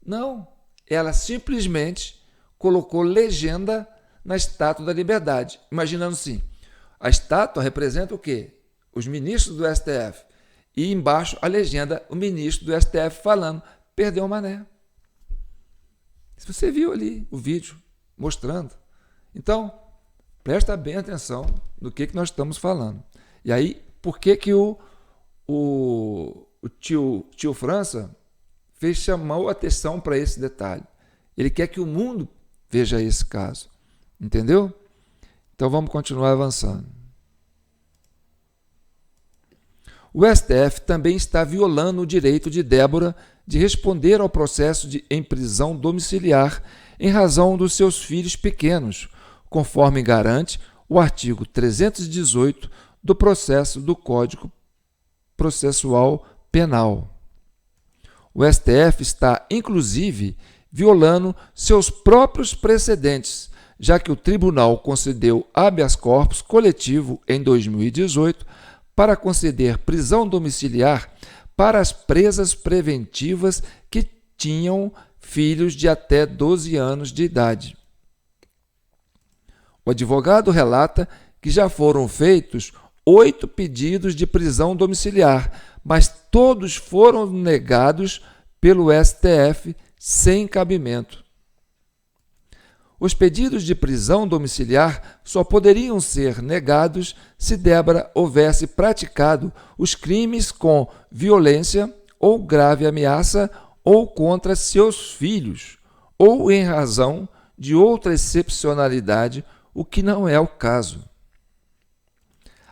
Não, ela simplesmente colocou legenda na Estátua da Liberdade, imaginando assim, a estátua representa o quê? Os ministros do STF. E embaixo a legenda, o ministro do STF falando "Perdeu Mané". Se você viu ali o vídeo mostrando. Então, presta bem atenção no que nós estamos falando. E aí, por que o tio França chamou atenção para esse detalhe? Ele quer que o mundo veja esse caso. Entendeu? Então, vamos continuar avançando. O STF também está violando o direito de Débora de responder ao processo em prisão domiciliar em razão dos seus filhos pequenos, conforme garante o artigo 318 do processo do Código Processual Penal. O STF está, inclusive, violando seus próprios precedentes, já que o tribunal concedeu habeas corpus coletivo em 2018 para conceder prisão domiciliar para as presas preventivas que tinham filhos de até 12 anos de idade. O advogado relata que já foram feitos 8 pedidos de prisão domiciliar, mas todos foram negados pelo STF sem cabimento. Os pedidos de prisão domiciliar só poderiam ser negados se Débora houvesse praticado os crimes com violência ou grave ameaça ou contra seus filhos, ou em razão de outra excepcionalidade, o que não é o caso.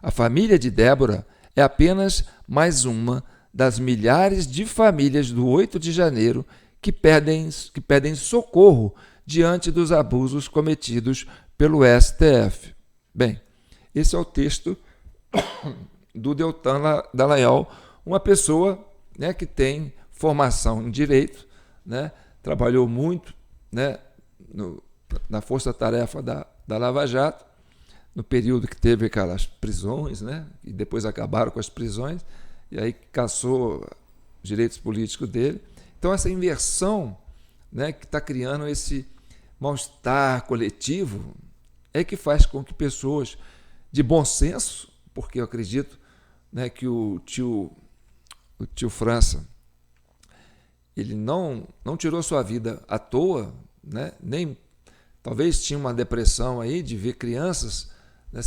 A família de Débora é apenas mais uma das milhares de famílias do 8 de janeiro que pedem socorro diante dos abusos cometidos pelo STF. Bem, esse é o texto do Deltan Dallagnol, uma pessoa, né, que tem formação em direito, né, trabalhou muito, né, na força-tarefa da Lava Jato, no período que teve aquelas prisões, né, e depois acabaram com as prisões, e aí cassou os direitos políticos dele. Então, essa inversão, né, que está criando esse mal-estar coletivo é que faz com que pessoas de bom senso, porque eu acredito, né, que o tio França, ele não tirou sua vida à toa, né, nem talvez tinha uma depressão aí de ver crianças, né,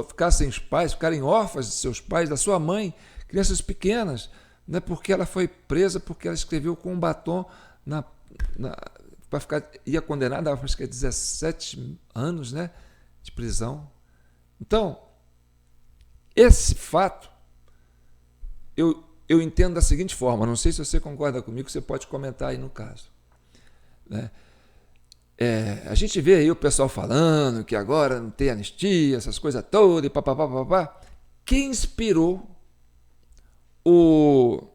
ficar sem os pais, ficarem órfãs de seus pais, da sua mãe, crianças pequenas, né, porque ela foi presa porque ela escreveu com um batom para ficar, ia condenada, acho que é 17 anos, né, de prisão. Então, esse fato eu entendo da seguinte forma, não sei se você concorda comigo, você pode comentar aí no caso, né? A gente vê aí o pessoal falando que agora não tem anistia, essas coisas todas, e papapá. Quem inspirou o...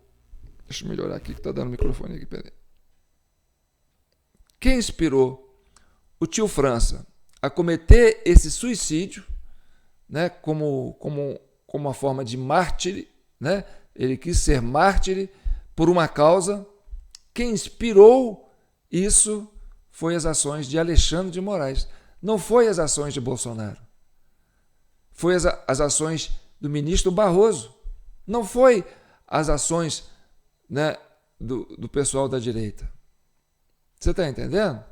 Deixa eu melhorar aqui que está dando o microfone aqui, peraí. Quem inspirou o tio França a cometer esse suicídio, né, como uma forma de mártir, né? Ele quis ser mártir por uma causa. Quem inspirou isso foi as ações de Alexandre de Moraes. Não foi as ações de Bolsonaro. Foi as ações do ministro Barroso. Não foi as ações, né, do pessoal da direita. Você está entendendo?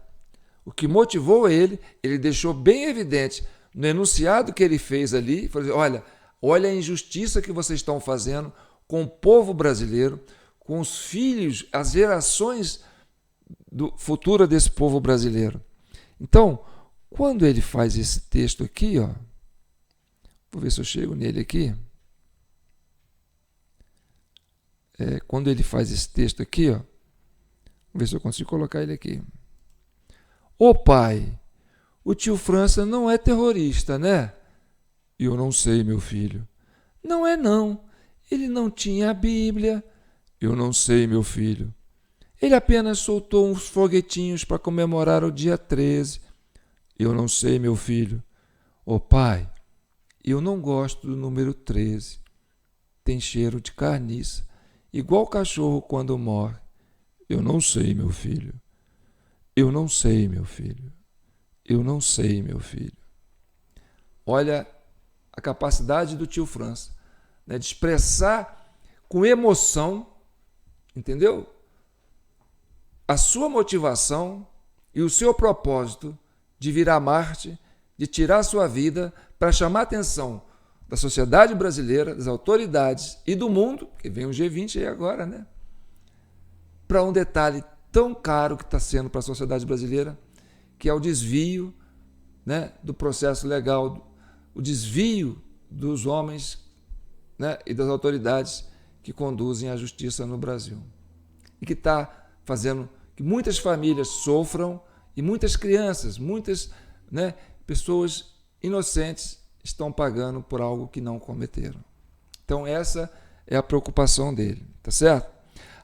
O que motivou ele deixou bem evidente no enunciado que ele fez ali, falou: olha a injustiça que vocês estão fazendo com o povo brasileiro, com os filhos, as gerações futura desse povo brasileiro. Então, quando ele faz esse texto aqui, ó, vou ver se eu chego nele aqui. Quando ele faz esse texto aqui, ó, vou ver se eu consigo colocar ele aqui. Ô pai, o tio França não é terrorista, né? Eu não sei, meu filho. Não é não. Ele não tinha a Bíblia. Eu não sei, meu filho. Ele apenas soltou uns foguetinhos para comemorar o dia 13. Eu não sei, meu filho. Ô pai, eu não gosto do número 13. Tem cheiro de carniça, igual cachorro quando morre. Eu não sei, meu filho. Eu não sei, meu filho. Eu não sei, meu filho. Olha a capacidade do tio França, né, de expressar com emoção, entendeu? A sua motivação e o seu propósito de virar Marte, de tirar a sua vida para chamar a atenção da sociedade brasileira, das autoridades e do mundo, que vem o G20 aí agora, né? Para um detalhe tão caro que está sendo para a sociedade brasileira, que é o desvio, né, do processo legal, o desvio dos homens, né, e das autoridades que conduzem a justiça no Brasil. E que está fazendo que muitas famílias sofram e muitas crianças, muitas, né, pessoas inocentes estão pagando por algo que não cometeram. Então essa é a preocupação dele, tá certo?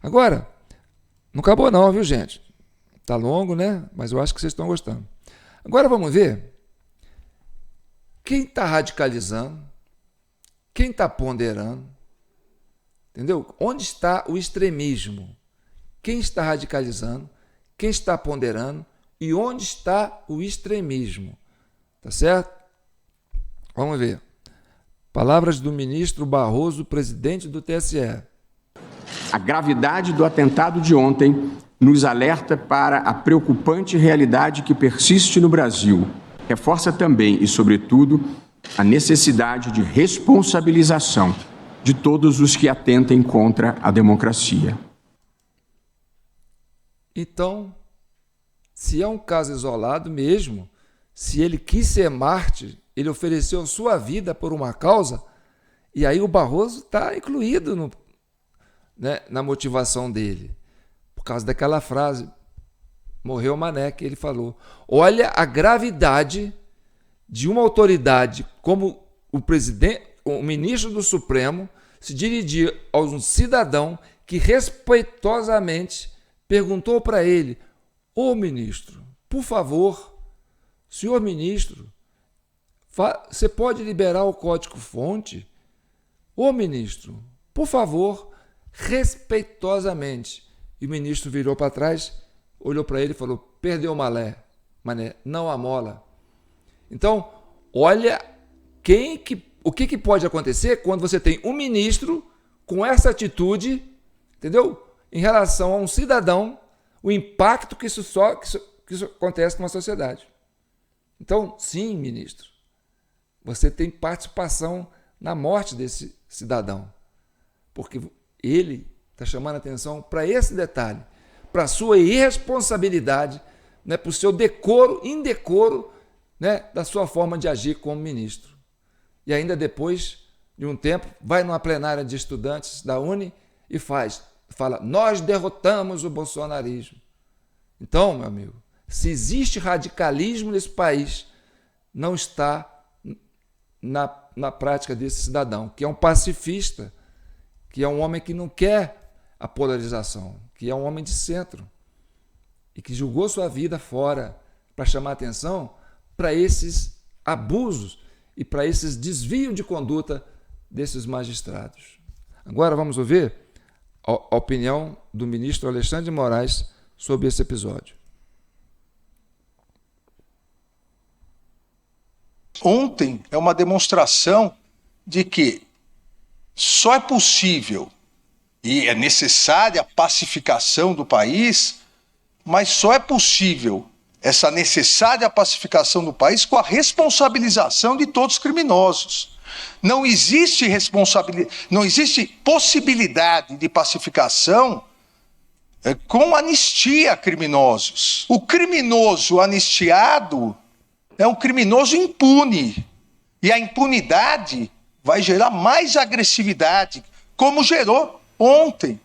Agora, não acabou não, viu, gente? Tá longo, né? Mas eu acho que vocês estão gostando. Agora vamos ver quem está radicalizando, quem está ponderando, entendeu? Onde está o extremismo? Quem está radicalizando, quem está ponderando e onde está o extremismo? Tá certo? Vamos ver. Palavras do ministro Barroso, presidente do TSE. A gravidade do atentado de ontem nos alerta para a preocupante realidade que persiste no Brasil. Reforça também e, sobretudo, a necessidade de responsabilização de todos os que atentem contra a democracia. Então, se é um caso isolado mesmo, se ele quis ser mártir, ele ofereceu sua vida por uma causa, e aí o Barroso está incluído na motivação dele, por causa daquela frase Morreu Mané, que ele falou. Olha a gravidade de uma autoridade como o presidente, o ministro do Supremo, se dirigir a um cidadão que respeitosamente perguntou para ele: ô ministro, por favor, senhor ministro, você pode liberar o código-fonte? Ô ministro, por favor, respeitosamente. E o ministro virou para trás, olhou para ele e falou: perdeu o Mané, não amola. Então, olha o que pode acontecer quando você tem um ministro com essa atitude, entendeu? Em relação a um cidadão, o impacto que isso acontece numa sociedade. Então, sim, ministro, você tem participação na morte desse cidadão, porque ele está chamando a atenção para esse detalhe, para a sua irresponsabilidade, né, para o seu indecoro, né, da sua forma de agir como ministro. E ainda depois de um tempo, vai numa plenária de estudantes da Uni e fala: nós derrotamos o bolsonarismo. Então, meu amigo, se existe radicalismo nesse país, não está na prática desse cidadão, que é um pacifista, que é um homem que não quer a polarização, que é um homem de centro e que jogou sua vida fora para chamar atenção para esses abusos e para esses desvios de conduta desses magistrados. Agora vamos ouvir a opinião do ministro Alexandre de Moraes sobre esse episódio. Ontem é uma demonstração de que só é possível e é necessária a pacificação do país, mas só é possível essa necessária pacificação do país com a responsabilização de todos os criminosos. Não existe possibilidade de pacificação com anistia a criminosos. O criminoso anistiado é um criminoso impune. E a impunidade vai gerar mais agressividade, como gerou ontem.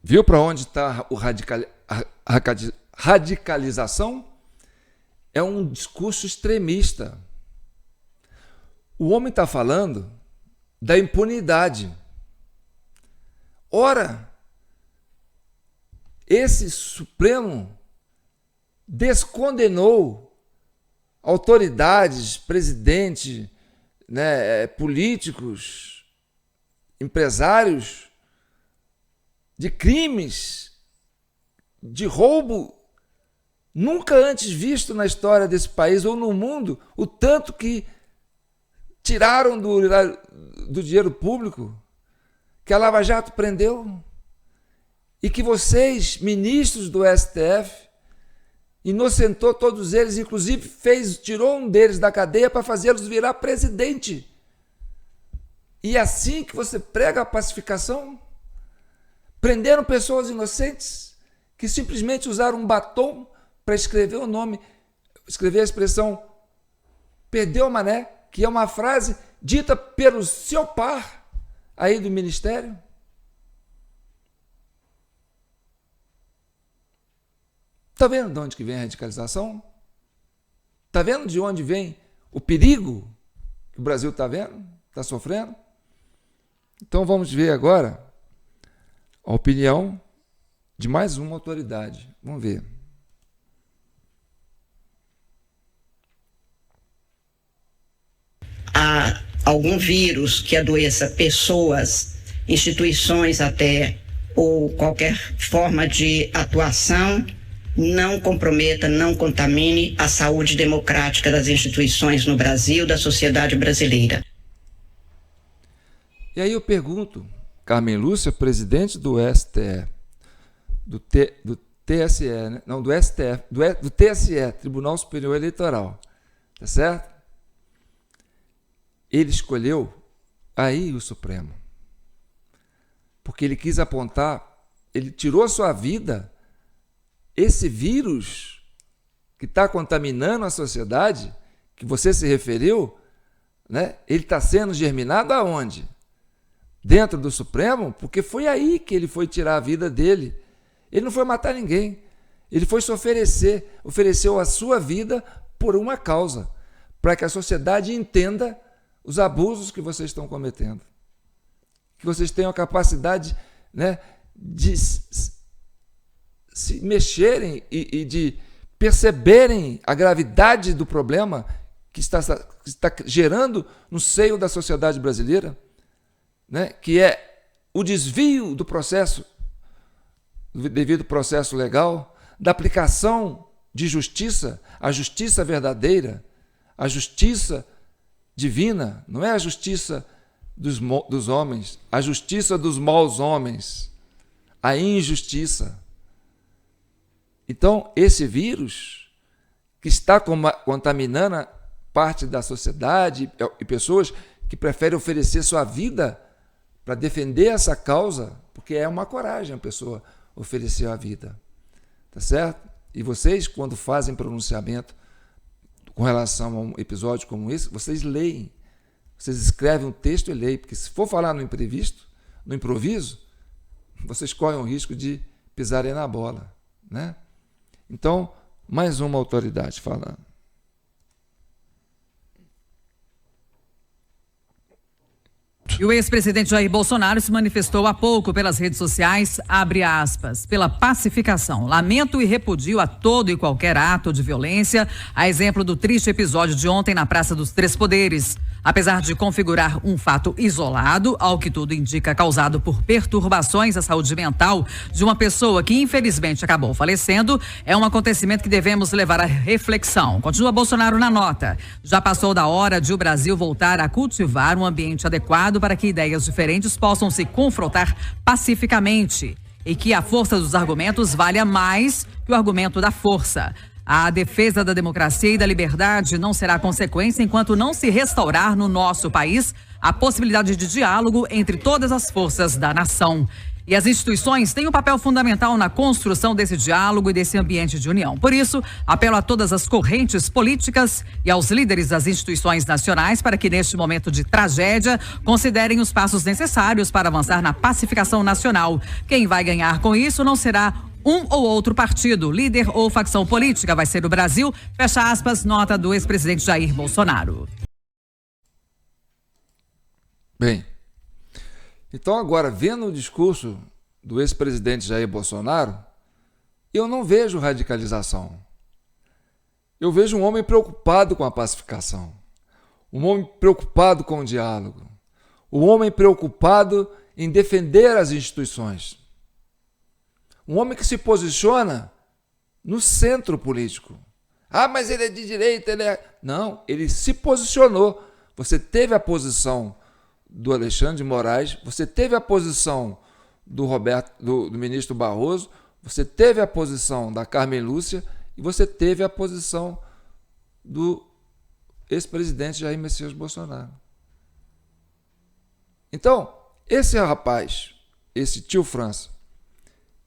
Viu para onde está a radicalização? É um discurso extremista. O homem está falando da impunidade. Ora, esse Supremo descondenou autoridades, presidente, né, políticos, empresários de crimes, de roubo nunca antes visto na história desse país ou no mundo, o tanto que tiraram do dinheiro público, que a Lava Jato prendeu, e que vocês, ministros do STF, inocentou todos eles, inclusive tirou um deles da cadeia para fazê-los virar presidente. E é assim que você prega a pacificação? Prenderam pessoas inocentes que simplesmente usaram um batom para escrever o nome, escrever a expressão perdeu o Mané, que é uma frase dita pelo seu par aí do ministério. Está vendo de onde que vem a radicalização? Está vendo de onde vem o perigo que o Brasil está vendo, está sofrendo? Então vamos ver agora a opinião de mais uma autoridade. Vamos ver. Há algum vírus que adoeça pessoas, instituições até, ou qualquer forma de atuação, não comprometa, não contamine a saúde democrática das instituições no Brasil, da sociedade brasileira. E aí eu pergunto, Carmen Lúcia, presidente do STF, do TSE, né? Não, do STF, do TSE, Tribunal Superior Eleitoral, tá certo? Ele escolheu aí o Supremo, porque ele quis apontar, ele tirou a sua vida, esse vírus que está contaminando a sociedade, que você se referiu, né? Ele está sendo germinado aonde? dentro do Supremo, porque foi aí que ele foi tirar a vida dele. Ele não foi matar ninguém. Ele foi se oferecer, ofereceu a sua vida por uma causa, para que a sociedade entenda os abusos que vocês estão cometendo. Que vocês tenham a capacidade, né, de se mexerem e de perceberem a gravidade do problema que está gerando no seio da sociedade brasileira, né, que é o desvio do processo, do devido processo legal, da aplicação de justiça, a justiça verdadeira, a justiça divina, não é a justiça dos homens, a justiça dos maus homens, a injustiça. Então, esse vírus que está contaminando parte da sociedade e pessoas que preferem oferecer sua vida para defender essa causa, porque é uma coragem a pessoa oferecer a vida. Tá certo? E vocês, quando fazem pronunciamento com relação a um episódio como esse, vocês leem. Vocês escrevem um texto e leem, porque se for falar no imprevisto, no improviso, vocês correm o risco de pisarem na bola, né? Então, mais uma autoridade falando. E o ex-presidente Jair Bolsonaro se manifestou há pouco pelas redes sociais, abre aspas, pela pacificação. Lamento e repudio a todo e qualquer ato de violência, a exemplo do triste episódio de ontem na Praça dos Três Poderes. Apesar de configurar um fato isolado, ao que tudo indica causado por perturbações à saúde mental de uma pessoa que infelizmente acabou falecendo, é um acontecimento que devemos levar à reflexão. Continua Bolsonaro na nota. Já passou da hora de o Brasil voltar a cultivar um ambiente adequado para que ideias diferentes possam se confrontar pacificamente e que a força dos argumentos valha mais que o argumento da força. A defesa da democracia e da liberdade não será consequência enquanto não se restaurar no nosso país a possibilidade de diálogo entre todas as forças da nação. E as instituições têm um papel fundamental na construção desse diálogo e desse ambiente de união. Por isso, apelo a todas as correntes políticas e aos líderes das instituições nacionais para que, neste momento de tragédia, considerem os passos necessários para avançar na pacificação nacional. Quem vai ganhar com isso não será um ou outro partido, líder ou facção política, vai ser o Brasil, fecha aspas, nota do ex-presidente Jair Bolsonaro. Bem, então agora, vendo o discurso do ex-presidente Jair Bolsonaro, eu não vejo radicalização. Eu vejo um homem preocupado com a pacificação, um homem preocupado com o diálogo, um homem preocupado em defender as instituições. Um homem que se posiciona no centro político. Ah, mas ele é de direita, ele é... Não, ele se posicionou. Você teve a posição do Alexandre de Moraes, você teve a posição do ministro Barroso, você teve a posição da Carmen Lúcia e você teve a posição do ex-presidente Jair Messias Bolsonaro. Então, esse rapaz, esse tio França,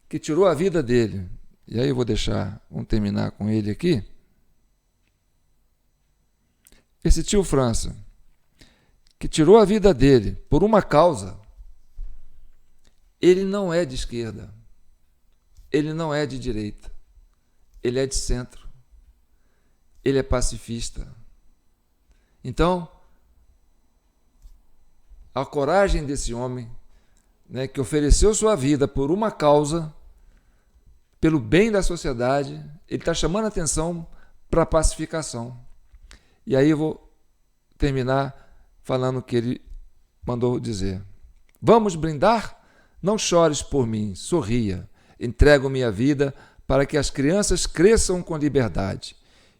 que tirou a vida dele, e aí eu vamos terminar com ele aqui. Esse tio França, que tirou a vida dele por uma causa, ele não é de esquerda, ele não é de direita, ele é de centro, ele é pacifista. Então, a coragem desse homem, né, que ofereceu sua vida por uma causa, pelo bem da sociedade, ele está chamando a atenção para a pacificação. E aí eu vou terminar falando o que ele mandou dizer. Vamos brindar? Não chores por mim, sorria. Entrego minha vida para que as crianças cresçam com liberdade,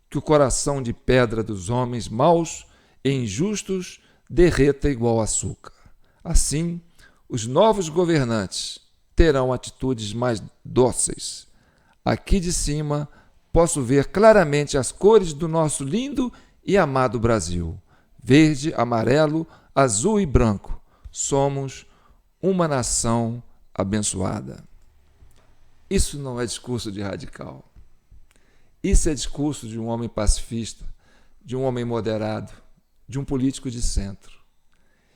que o coração de pedra dos homens maus e injustos derreta igual açúcar. Assim, os novos governantes terão atitudes mais dóceis. Aqui de cima, posso ver claramente as cores do nosso lindo e amado Brasil. Verde, amarelo, azul e branco. Somos uma nação abençoada. Isso não é discurso de radical. Isso é discurso de um homem pacifista, de um homem moderado, de um político de centro.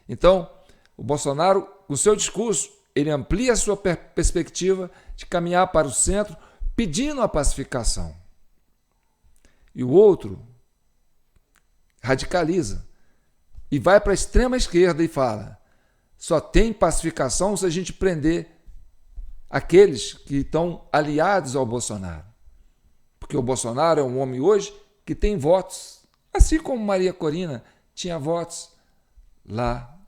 Então, O Bolsonaro, com o seu discurso, ele amplia a sua perspectiva de caminhar para o centro, pedindo a pacificação. E o outro radicaliza e vai para a extrema esquerda e fala: só tem pacificação se a gente prender aqueles que estão aliados ao Bolsonaro. Porque o Bolsonaro é um homem hoje que tem votos, assim como Maria Corina tinha votos lá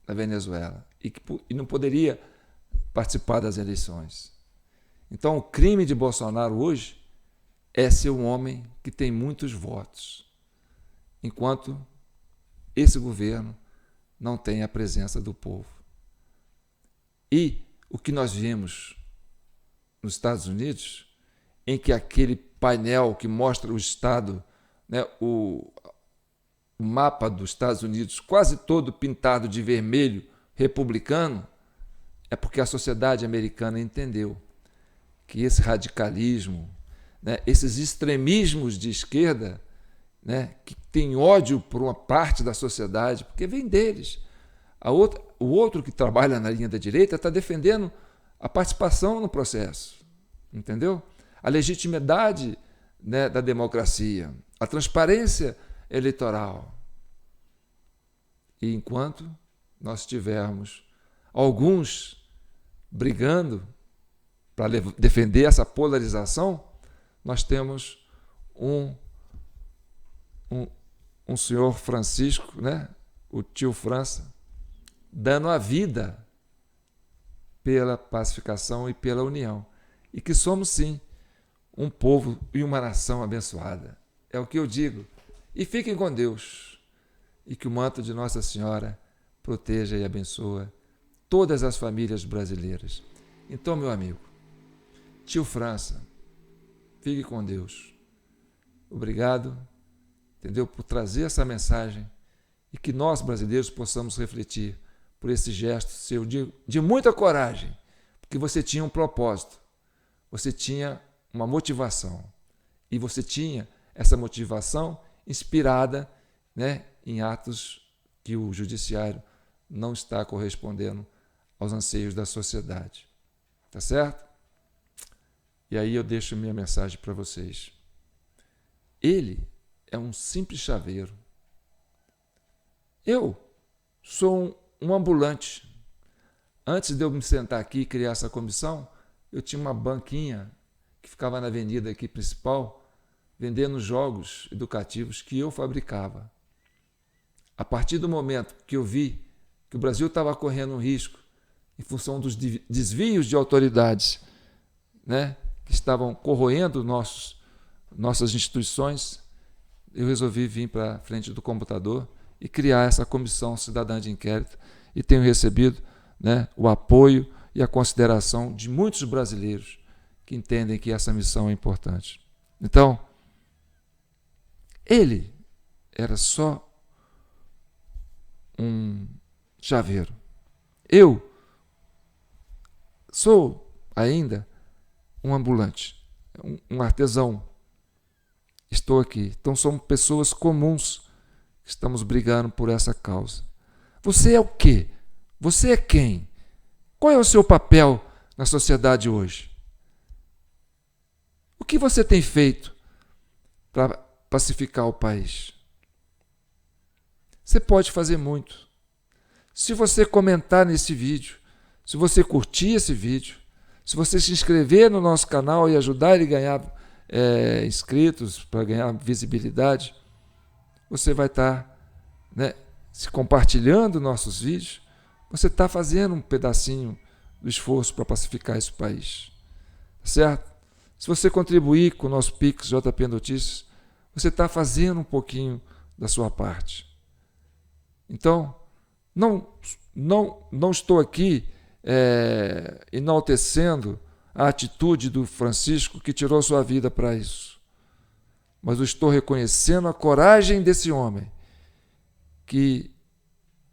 na Venezuela e não poderia participar das eleições. Então, o crime de Bolsonaro hoje é ser um homem que tem muitos votos, enquanto esse governo não tem a presença do povo. E o que nós vimos nos Estados Unidos, em que aquele painel que mostra o Estado, né, o mapa dos Estados Unidos quase todo pintado de vermelho republicano, é porque a sociedade americana entendeu que esse radicalismo, né, esses extremismos de esquerda, né, que tem ódio por uma parte da sociedade, porque vem deles. O outro que trabalha na linha da direita está defendendo a participação no processo, entendeu? A legitimidade, né, da democracia, a transparência eleitoral. E enquanto nós tivermos alguns brigando para defender essa polarização, nós temos um senhor Francisco, né, o tio França, dando a vida pela pacificação e pela união. E que somos, sim, um povo e uma nação abençoada. É o que eu digo. E fiquem com Deus. E que o manto de Nossa Senhora proteja e abençoe todas as famílias brasileiras. Então, meu amigo, tio França, fique com Deus. Obrigado, entendeu, por trazer essa mensagem e que nós, brasileiros, possamos refletir por esse gesto seu de muita coragem, porque você tinha um propósito, você tinha uma motivação, e você tinha essa motivação inspirada, né, em atos que o judiciário não está correspondendo aos anseios da sociedade. Tá certo? E aí eu deixo minha mensagem para vocês. Ele é um simples chaveiro. Eu sou um ambulante. Antes de eu me sentar aqui e criar essa comissão, eu tinha uma banquinha que ficava na avenida aqui principal, vendendo jogos educativos que eu fabricava. A partir do momento que eu vi que o Brasil estava correndo um risco em função dos desvios de autoridades, né, que estavam corroendo nossas instituições, eu resolvi vir para a frente do computador e criar essa comissão cidadã de inquérito, e tenho recebido, né, o apoio e a consideração de muitos brasileiros que entendem que essa missão é importante. Então, ele era só um chaveiro. Eu sou ainda um ambulante, um artesão. Estou aqui. Então somos pessoas comuns que estamos brigando por essa causa. Você é o quê? Você é quem? Qual é o seu papel na sociedade hoje? O que você tem feito para pacificar o país? Você pode fazer muito. Se você comentar nesse vídeo, se você curtir esse vídeo, se você se inscrever no nosso canal e ajudar ele a ganhar inscritos, para ganhar visibilidade, você vai estar, né, se compartilhando nossos vídeos, você está fazendo um pedacinho do esforço para pacificar esse país. Certo? Se você contribuir com o nosso Pix JP Notícias, você está fazendo um pouquinho da sua parte. Então, não estou aqui enaltecendo a atitude do Francisco, que tirou sua vida para isso. Mas eu estou reconhecendo a coragem desse homem, que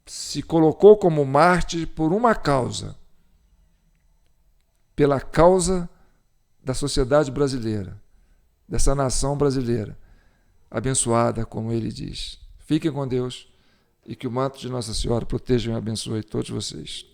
se colocou como mártir por uma causa, pela causa da sociedade brasileira, dessa nação brasileira, abençoada, como ele diz. Fiquem com Deus. e que o manto de Nossa Senhora proteja e abençoe todos vocês.